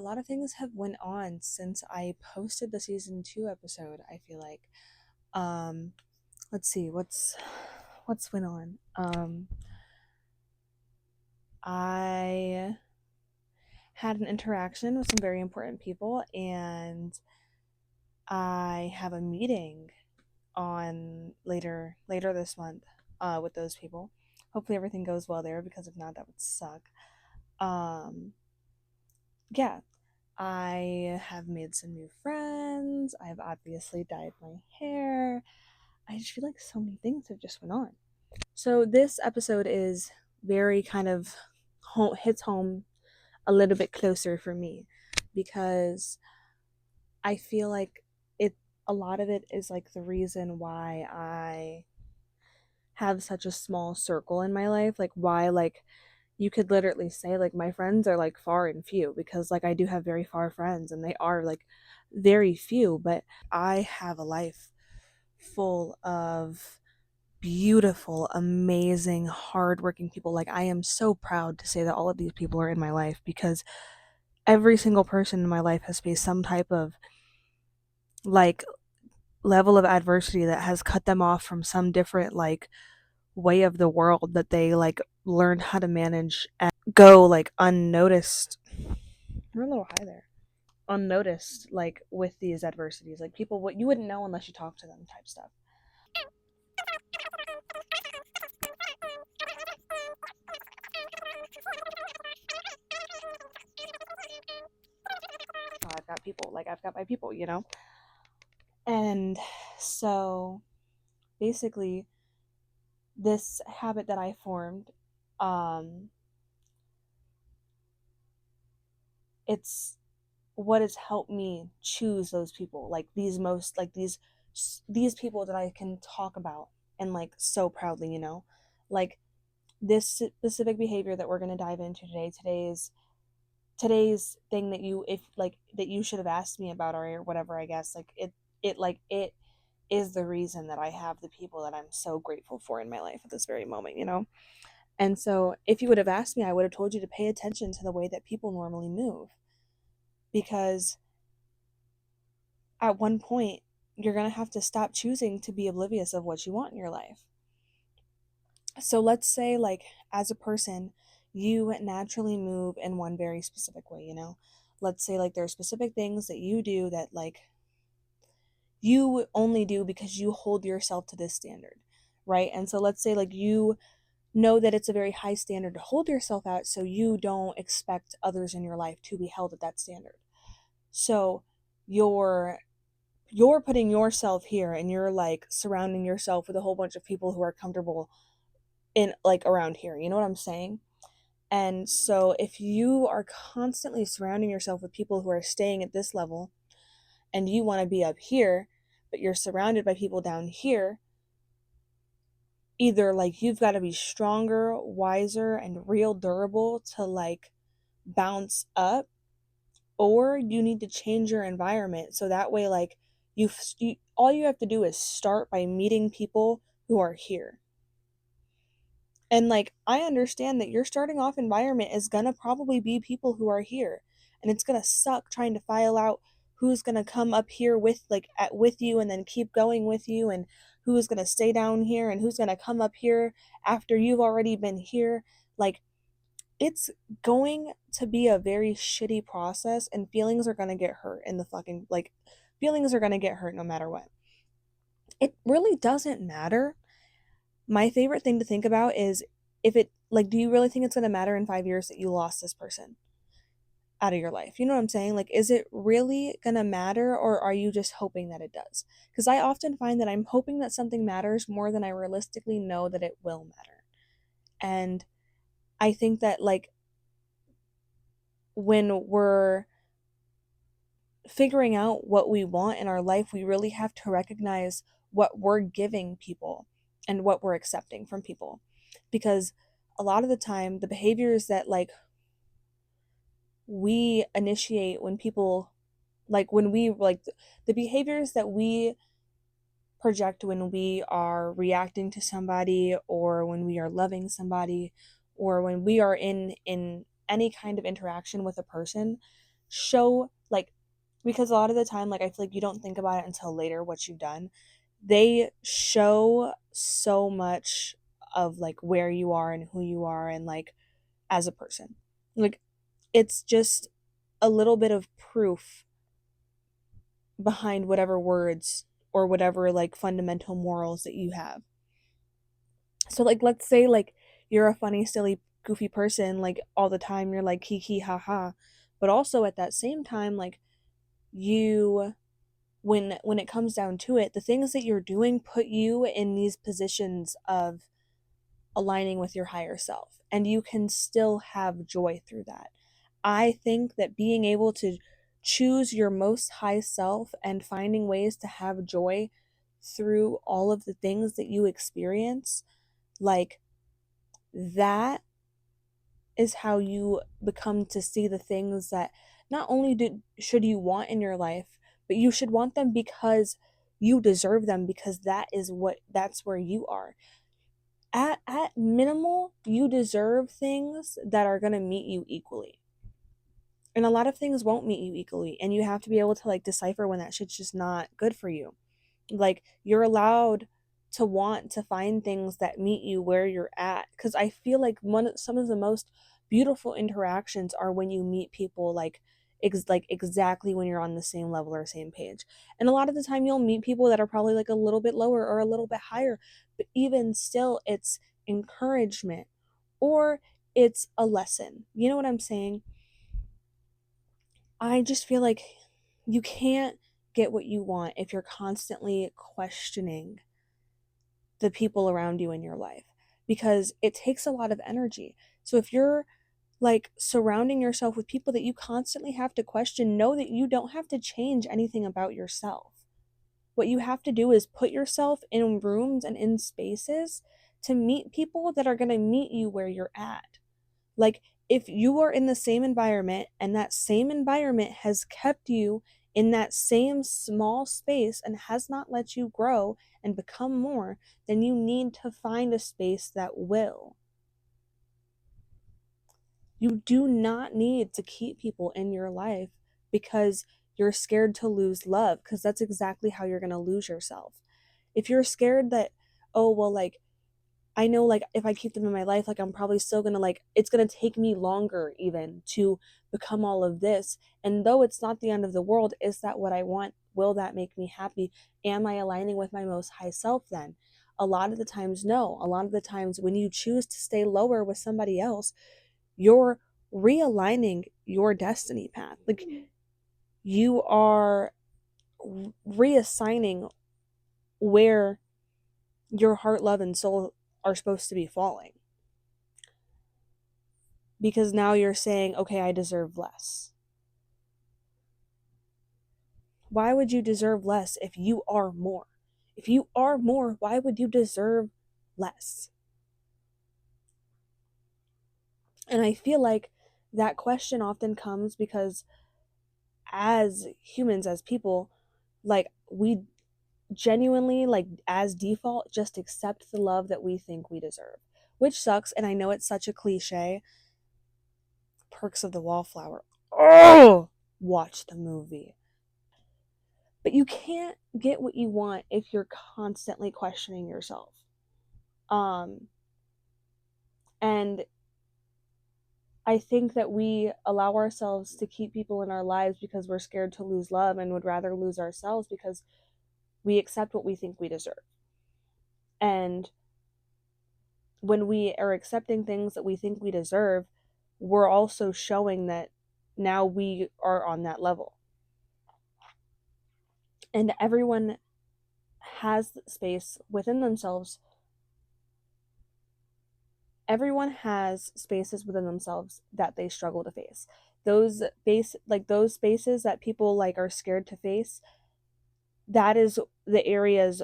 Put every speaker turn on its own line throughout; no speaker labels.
A lot of things have went on since I posted the season 2 episode, I feel like. Um let's see what's went on. I had an interaction with some very important people, and I have a meeting on later this month with those people. Hopefully everything goes well there, because if not, that would suck. Um yeah, I have made some new friends. I've obviously dyed my hair. I just feel like so many things have just went on. So this episode is very kind of hits home a little bit closer for me, because I feel like it a lot of it is like the reason why I have such a small circle in my life, like why, like, you could literally say like my friends are like far and few, because like I do have very far friends and they are like very few, but I have a life full of beautiful, amazing, hardworking people. Like, I am so proud to say that all of these people are in my life, because every single person in my life has faced some type of like level of adversity that has cut them off from some different like way of the world that they like learned how to manage and go like unnoticed. You're a little high there. Unnoticed, like with these adversities, like people what you wouldn't know unless you talk to them type stuff. I've got people, like I've got my people, and so basically this habit that I formed, um it's what has helped me choose those people, like these most like these people that I can talk about and like so proudly, like this specific behavior that we're going to dive into today. Today's thing that you if like that you should have asked me about, or whatever, I guess, like it is the reason that I have the people that I'm so grateful for in my life at this very moment. And so if you would have asked me, I would have told you to pay attention to the way that people normally move, because at one point you're going to have to stop choosing to be oblivious of what you want in your life. So let's say, like, as a person, you naturally move in one very specific way. Let's say like there are specific things that you do that like you only do because you hold yourself to this standard, right? And so let's say like you know that it's a very high standard to hold yourself at, so you don't expect others in your life to be held at that standard. So you're you're putting yourself here, and you're like surrounding yourself with a whole bunch of people who are comfortable in like around here. You know what I'm saying? And so if you are constantly surrounding yourself with people who are staying at this level, and you want to be up here, but you're surrounded by people down here, either like you've got to be stronger, wiser, and real durable to like bounce up, or you need to change your environment so that way like you all you have to do is start by meeting people who are here. And like I understand that your starting off environment is gonna probably be people who are here, and it's gonna suck trying to file out who's gonna come up here with you and then keep going with you, and who's gonna stay down here and who's gonna come up here after you've already been here. Like, it's going to be a very shitty process, and feelings are gonna get hurt in the fucking like feelings are gonna get hurt no matter what. It really doesn't matter. My favorite thing to think about is, if it like, do you really think it's going to matter in 5 years that you lost this person out of your life? You know what I'm saying? Like, is it really going to matter, or are you just hoping that it does? Because I often find that I'm hoping that something matters more than I realistically know that it will matter. And I think that, like, when we're figuring out what we want in our life, we really have to recognize what we're giving people and what we're accepting from people. Because a lot of the time, the behaviors that like we initiate when people like when we like the behaviors that we project when we are reacting to somebody, or when we are loving somebody, or when we are in any kind of interaction with a person, show, like, because a lot of the time, like, I feel like you don't think about it until later what you've done. They show so much of like where you are and who you are and like as a person. Like, it's just a little bit of proof behind whatever words or whatever like fundamental morals that you have. So like, let's say like you're a funny, silly, goofy person, like all the time you're like hee ha ha, but also at that same time, like, you, when it comes down to it, the things that you're doing put you in these positions of aligning with your higher self, and you can still have joy through that. I think that being able to choose your most high self and finding ways to have joy through all of the things that you experience, like, that is how you become to see the things that not only should you want in your life, but you should want them because you deserve them, because that's where you are. At minimal, you deserve things that are going to meet you equally. And a lot of things won't meet you equally, and you have to be able to like decipher when that shit's just not good for you. Like, you're allowed to want to find things that meet you where you're at, because I feel like some of the most beautiful interactions are when you meet people like exactly when you're on the same level or same page. And a lot of the time you'll meet people that are probably like a little bit lower or a little bit higher, but even still it's encouragement or it's a lesson. You know what I'm saying? I just feel like you can't get what you want if you're constantly questioning the people around you in your life, because it takes a lot of energy. So if you're like surrounding yourself with people that you constantly have to question, know that you don't have to change anything about yourself. What you have to do is put yourself in rooms and in spaces to meet people that are going to meet you where you're at. Like, if you are in the same environment and that same environment has kept you in that same small space and has not let you grow and become more, then you need to find a space that will. You do not need to keep people in your life because you're scared to lose love, because that's exactly how you're going to lose yourself. If you're scared that, oh, well, like, I know like if I keep them in my life, like I'm probably still gonna like it's gonna take me longer even to become all of this. And though it's not the end of the world, is that what I want? Will that make me happy? Am I aligning with my most high self then? A lot of the times, no. A lot of the times when you choose to stay lower with somebody else, you're realigning your destiny path. Like, you are reassigning where your heart, love, and soul are supposed to be falling, because now you're saying, okay, I deserve less. Why would you deserve less if you are more? If you are more, why would you deserve less? And I feel like that question often comes because as humans, as people, like, we genuinely, like, as default, just accept the love that we think we deserve, which sucks. And I know it's such a cliche. Perks of the Wallflower. Oh, watch the movie. But you can't get what you want if you're constantly questioning yourself. Um, and I think that we allow ourselves to keep people in our lives because we're scared to lose love and would rather lose ourselves because we accept what we think we deserve. And when we are accepting things that we think we deserve, we're also showing that now we are on that level. And everyone has space within themselves. Everyone has spaces within themselves that they struggle to face. Those spaces that people like are scared to face, that is the areas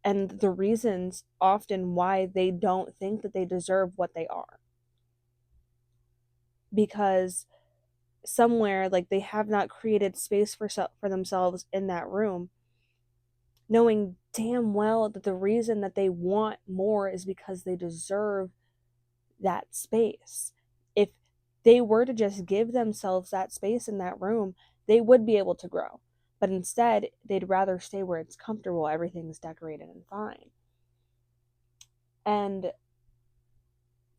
and the reasons often why they don't think that they deserve what they are. Because somewhere, like, they have not created space for themselves in that room, knowing damn well that the reason that they want more is because they deserve that space. If they were to just give themselves that space in that room, they would be able to grow. But instead, they'd rather stay where it's comfortable, everything's decorated and fine. And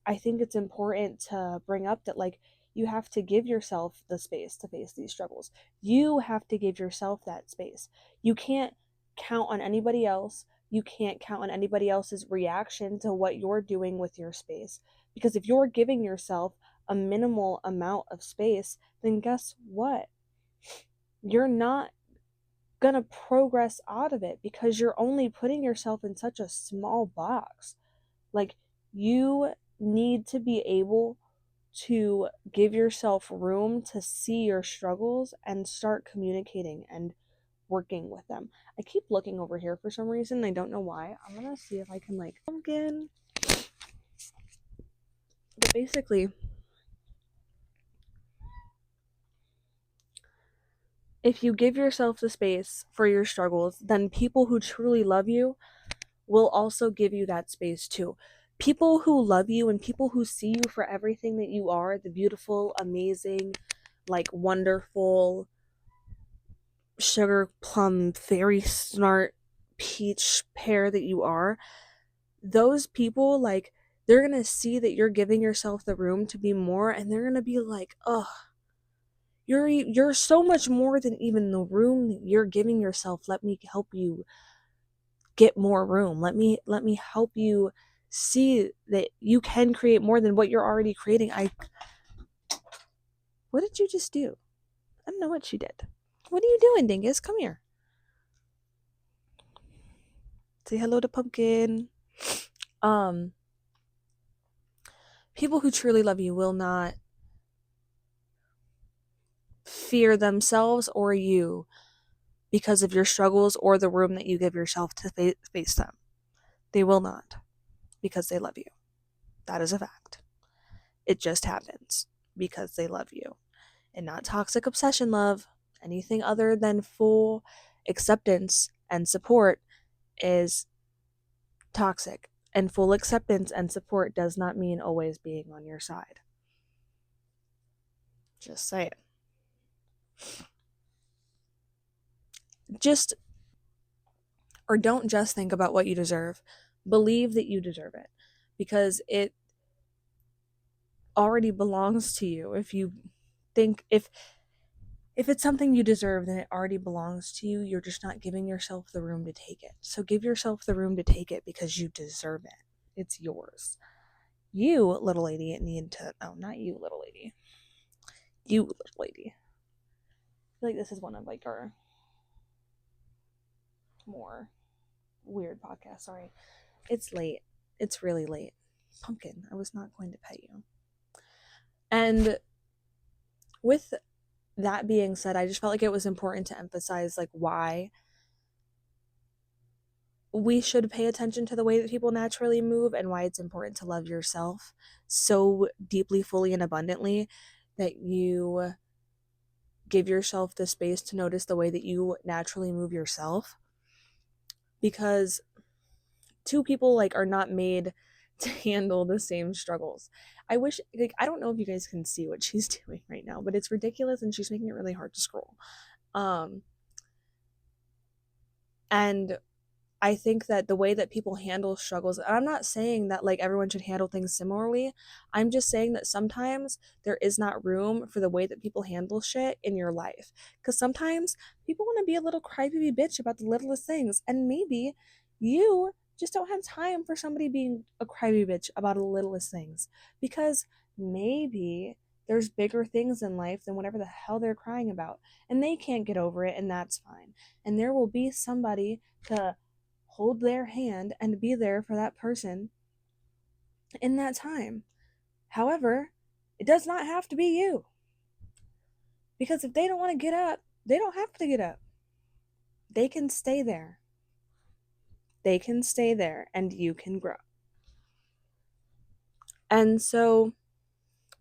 I think it's important to bring up that, like, you have to give yourself the space to face these struggles. You have to give yourself that space. You can't count on anybody else. You can't count on anybody else's reaction to what you're doing with your space. Because if you're giving yourself a minimal amount of space, then guess what? You're not going to progress out of it because you're only putting yourself in such a small box. Like, you need to be able to give yourself room to see your struggles and start communicating and working with them. I keep looking over here for some reason. I don't know why. I'm gonna see if I can, like, pumpkin. But basically, if you give yourself the space for your struggles, then people who truly love you will also give you that space too. People who love you and people who see you for everything that you are, the beautiful, amazing, like, wonderful, sugar plum, fairy smart peach pear that you are, those people, like, they're gonna see that you're giving yourself the room to be more, and they're gonna be like, oh, you're so much more than even the room that you're giving yourself. Let me help you get more room. Let me help you see that you can create more than what you're already creating. What did you just do? I don't know what she did. What are you doing, Dingus? Come here. Say hello to Pumpkin. People who truly love you will not fear themselves or you because of your struggles or the room that you give yourself to face them. They will not, because they love you. That is a fact. It just happens because they love you. And not toxic obsession love. Anything other than full acceptance and support is toxic. And full acceptance and support does not mean always being on your side. Just saying. Don't just think about what you deserve. Believe that you deserve it, because it already belongs to you. If you think, if it's something you deserve, then it already belongs to you. You're just not giving yourself the room to take it. So give yourself the room to take it because you deserve it. It's yours. You, little lady, need to, oh, not you, little lady. You, little lady. I feel like this is one of, like, our more weird podcasts. Sorry. It's late. It's really late. Pumpkin, I was not going to pet you. And with that being said, I just felt like it was important to emphasize, like, why we should pay attention to the way that people naturally move and why it's important to love yourself so deeply, fully, and abundantly that you give yourself the space to notice the way that you naturally move yourself. Because two people, like, are not made to handle the same struggles. I wish, like, I don't know if you guys can see what she's doing right now, but it's ridiculous and she's making it really hard to scroll. And I think that the way that people handle struggles, and I'm not saying that, like, everyone should handle things similarly. I'm just saying that sometimes there is not room for the way that people handle shit in your life. Because sometimes people want to be a little crybaby bitch about the littlest things. And maybe you just don't have time for somebody being a crybaby bitch about the littlest things. Because maybe there's bigger things in life than whatever the hell they're crying about. And they can't get over it, and that's fine. And there will be somebody to hold their hand and be there for that person in that time. However, it does not have to be you. Because if they don't want to get up, they don't have to get up. They can stay there. They can stay there and you can grow. And so,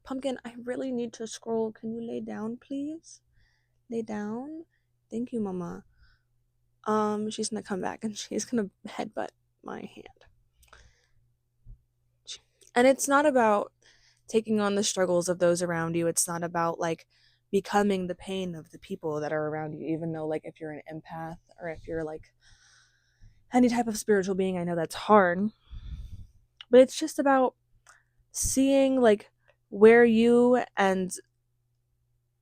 Pumpkin, I really need to scroll. Can you lay down, please? Lay down. Thank you, Mama. She's gonna come back and she's gonna headbutt my hand. And it's not about taking on the struggles of those around you. It's not about like becoming the pain of the people that are around you, even though like if you're an empath or if you're like any type of spiritual being, I know that's hard. But it's just about seeing like where you and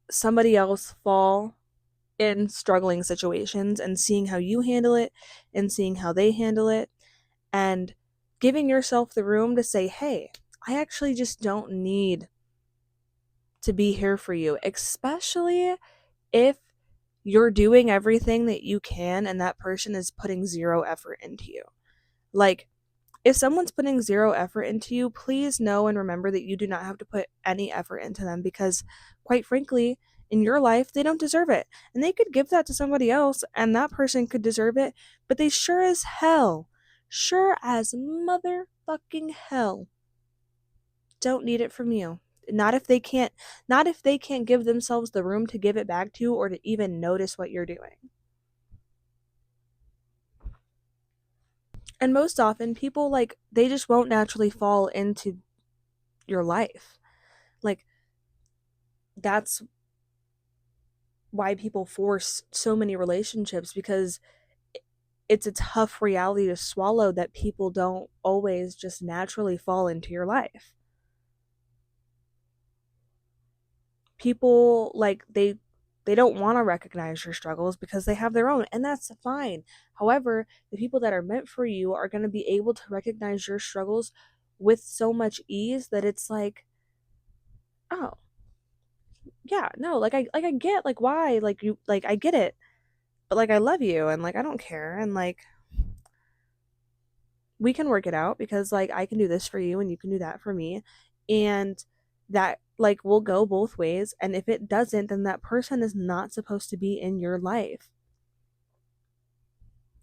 somebody else fall in struggling situations and seeing how you handle it and seeing how they handle it and giving yourself the room to say, hey, I actually just don't need to be here for you, especially if you're doing everything that you can and that person is putting zero effort into you. Like, if someone's putting zero effort into you, please know and remember that you do not have to put any effort into them because, quite frankly, in your life, they don't deserve it. And they could give that to somebody else and that person could deserve it, but they sure as motherfucking hell don't need it from you. Not if they can't give themselves the room to give it back to you or to even notice what you're doing. And most often people like they just won't naturally fall into your life. Like that's why people force so many relationships because it's a tough reality to swallow that people don't always just naturally fall into your life. People like they don't want to recognize your struggles because they have their own, and that's fine. However, the people that are meant for you are going to be able to recognize your struggles with so much ease that it's like, oh, yeah, no, like I get like why like you like I get it, but like I love you and like I don't care and like we can work it out because like I can do this for you and you can do that for me, and that like will go both ways. And if it doesn't, then that person is not supposed to be in your life.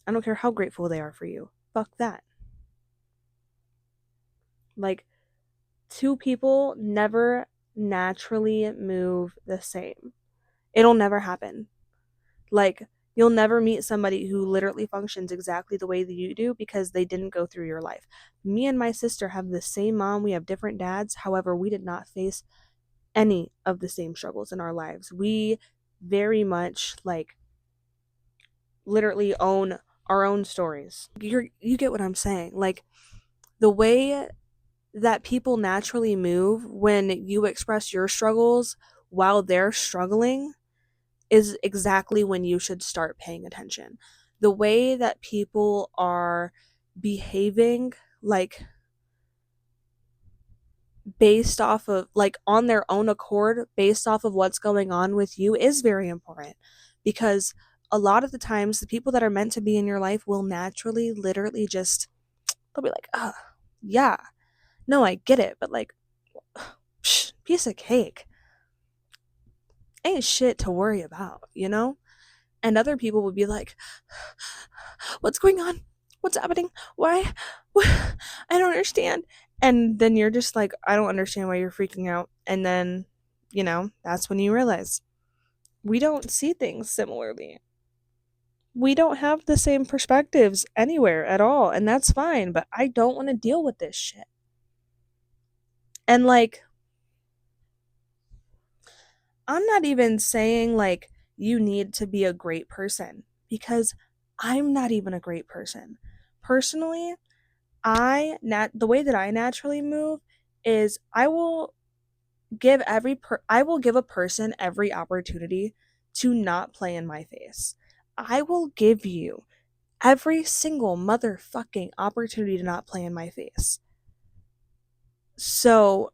I don't care how grateful they are for you. Fuck that. Like, two people never naturally move the same. It'll never happen. Like, you'll never meet somebody who literally functions exactly the way that you do because they didn't go through your life. Me and my sister have the same mom. We have different dads. However, we did not face any of the same struggles in our lives. We very much like literally own our own stories. You get what I'm saying? Like the way that people naturally move when you express your struggles while they're struggling is exactly when you should start paying attention. The way that people are behaving, like based off of, like on their own accord, based off of what's going on with you, is very important because a lot of the times the people that are meant to be in your life will naturally, literally just, they'll be like, oh, yeah, no, I get it, but like, psh, piece of cake. Ain't shit to worry about, you know? And other people would be like, what's going on? What's happening? Why? I don't understand. And then you're just like, I don't understand why you're freaking out. And then, that's when you realize we don't see things similarly. We don't have the same perspectives anywhere at all. And that's fine. But I don't want to deal with this shit. And like, I'm not even saying like you need to be a great person because I'm not even a great person. Personally, the way that I naturally move is I will give a person every opportunity to not play in my face. I will give you every single motherfucking opportunity to not play in my face. So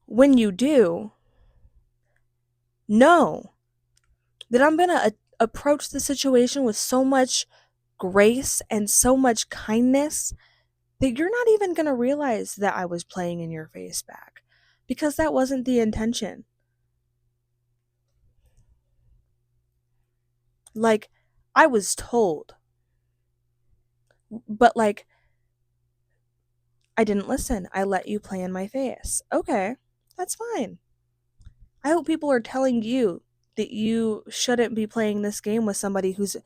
when you do, know that I'm going to approach the situation with so much grace and so much kindness that you're not even going to realize that I was playing in your face back because that wasn't the intention. Like, I was told, but like, I didn't listen. I let you play in my face. Okay, that's fine. I hope people are telling you that you shouldn't be playing this game with somebody whose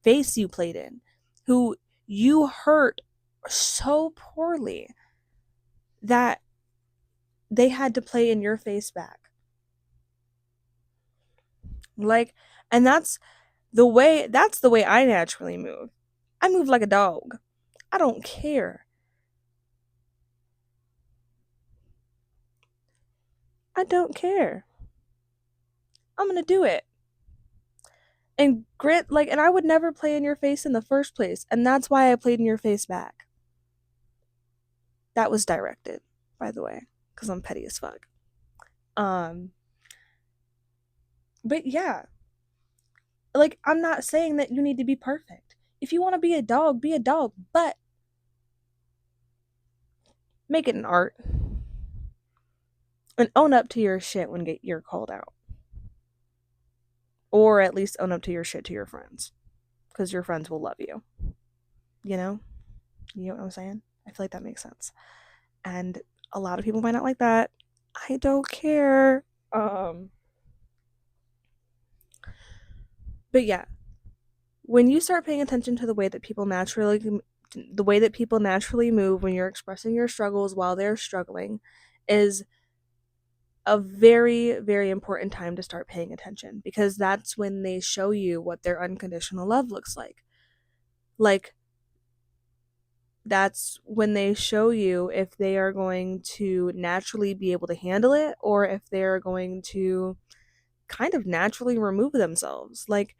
face you played in, who you hurt so poorly that they had to play in your face back. Like, and that's the way I naturally move. I move like a dog. I don't care. I don't care. I'm gonna do it. And grit, like, and I would never play in your face in the first place. And that's why I played in your face back. That was directed, by the way, because I'm petty as fuck. Um, but yeah, like, I'm not saying that you need to be perfect. If you want to be a dog, but make it an art and own up to your shit when you're called out. Or at least own up to your shit to your friends, because your friends will love you. You know? You know what I'm saying? I feel like that makes sense. And a lot of people might not like that. I don't care. But yeah, when you start paying attention to the way that people naturally move when you're expressing your struggles while they're struggling is a very, very important time to start paying attention, because that's when they show you what their unconditional love looks like. Like, that's when they show you if they are going to naturally be able to handle it, or if they're going to kind of naturally remove themselves. Like,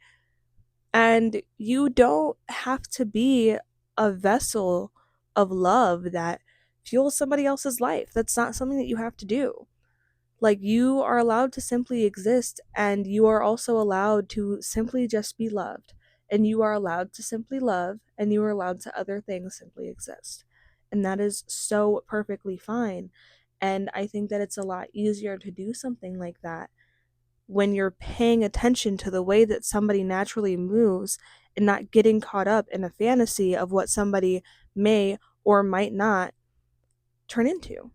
and you don't have to be a vessel of love that fuels somebody else's life. That's not something that you have to do. Like, you are allowed to simply exist, and you are also allowed to simply just be loved. And you are allowed to simply love, and you are allowed to other things simply exist. And that is so perfectly fine. And I think that it's a lot easier to do something like that when you're paying attention to the way that somebody naturally moves and not getting caught up in a fantasy of what somebody may or might not turn into.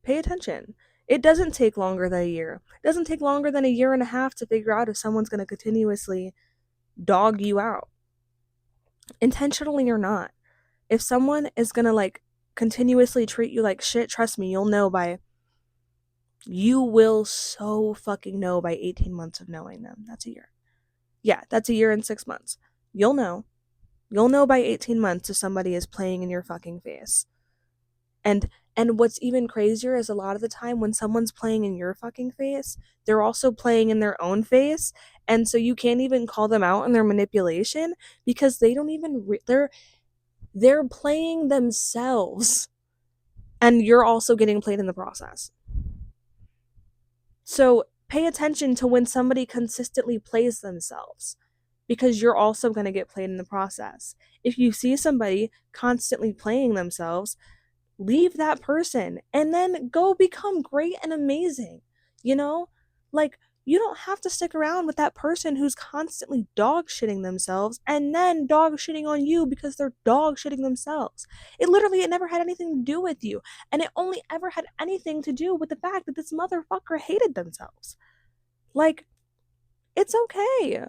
Pay attention. It doesn't take longer than a year. It doesn't take longer than a year and a half to figure out if someone's going to continuously dog you out, intentionally or not. If someone is going to like continuously treat you like shit, trust me, you will so fucking know by 18 months of knowing them. That's a year. Yeah, that's a year and 6 months. You'll know. You'll know by 18 months if somebody is playing in your fucking face. And what's even crazier is a lot of the time when someone's playing in your fucking face, they're also playing in their own face. And so you can't even call them out on their manipulation, because they don't even they're playing themselves, and you're also getting played in the process. So pay attention to when somebody consistently plays themselves, because you're also going to get played in the process. If you see somebody constantly playing themselves, leave that person and then go become great and amazing. You know? Like, you don't have to stick around with that person who's constantly dog shitting themselves and then dog shitting on you because they're dog shitting themselves. It never had anything to do with you. And it only ever had anything to do with the fact that this motherfucker hated themselves. Like, it's okay.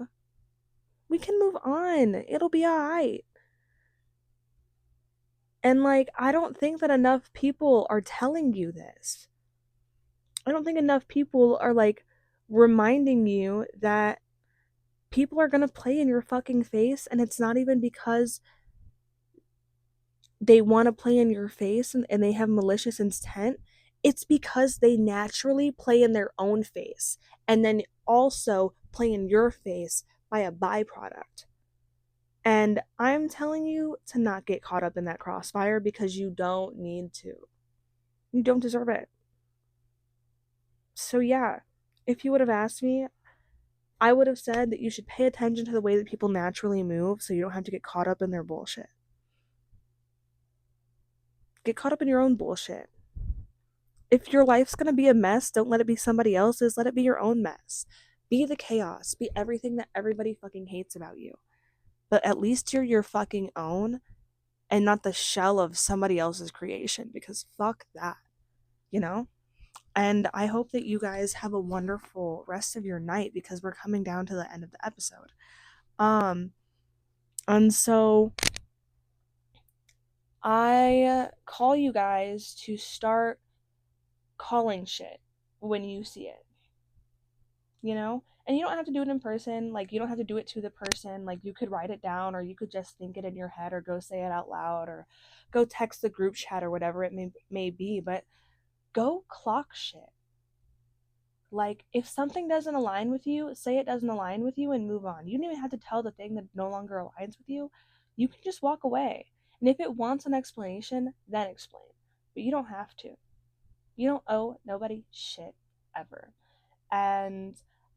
We can move on. It'll be alright. And like, I don't think that enough people are telling you this. I don't think enough people are like reminding you that people are going to play in your fucking face, and it's not even because they want to play in your face and they have malicious intent. It's because they naturally play in their own face and then also play in your face by a byproduct. And I'm telling you to not get caught up in that crossfire, because you don't need to. You don't deserve it. So, yeah, if you would have asked me, I would have said that you should pay attention to the way that people naturally move so you don't have to get caught up in their bullshit. Get caught up in your own bullshit. If your life's gonna be a mess, don't let it be somebody else's, let it be your own mess. Be the chaos, be everything that everybody fucking hates about you. But at least you're your fucking own and not the shell of somebody else's creation, because fuck that, you know? And I hope that you guys have a wonderful rest of your night, because we're coming down to the end of the episode. Um, and so I call you guys to start calling shit when you see it, you know? And you don't have to do it in person. Like, you don't have to do it to the person. Like, you could write it down, or you could just think it in your head, or go say it out loud, or go text the group chat, or whatever it may be. But go clock shit. Like, if something doesn't align with you, say it doesn't align with you and move on. You don't even have to tell the thing that no longer aligns with you. You can just walk away. And if it wants an explanation, then explain. But you don't have to. You don't owe nobody shit ever. And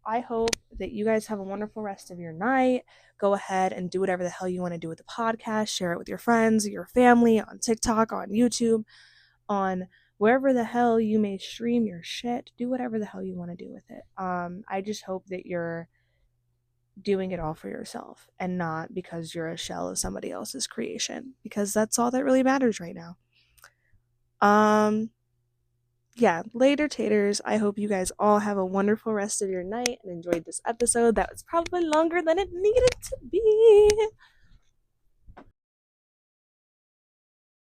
I hope that you guys have a wonderful rest of your night. Go ahead and do whatever the hell you want to do with the podcast. Share it with your friends, your family, on TikTok, on YouTube, on wherever the hell you may stream your shit. Do whatever the hell you want to do with it. I just hope that you're doing it all for yourself and not because you're a shell of somebody else's creation, because that's all that really matters right now. Yeah, later taters. I hope you guys all have a wonderful rest of your night and enjoyed this episode that was probably longer than it needed to be.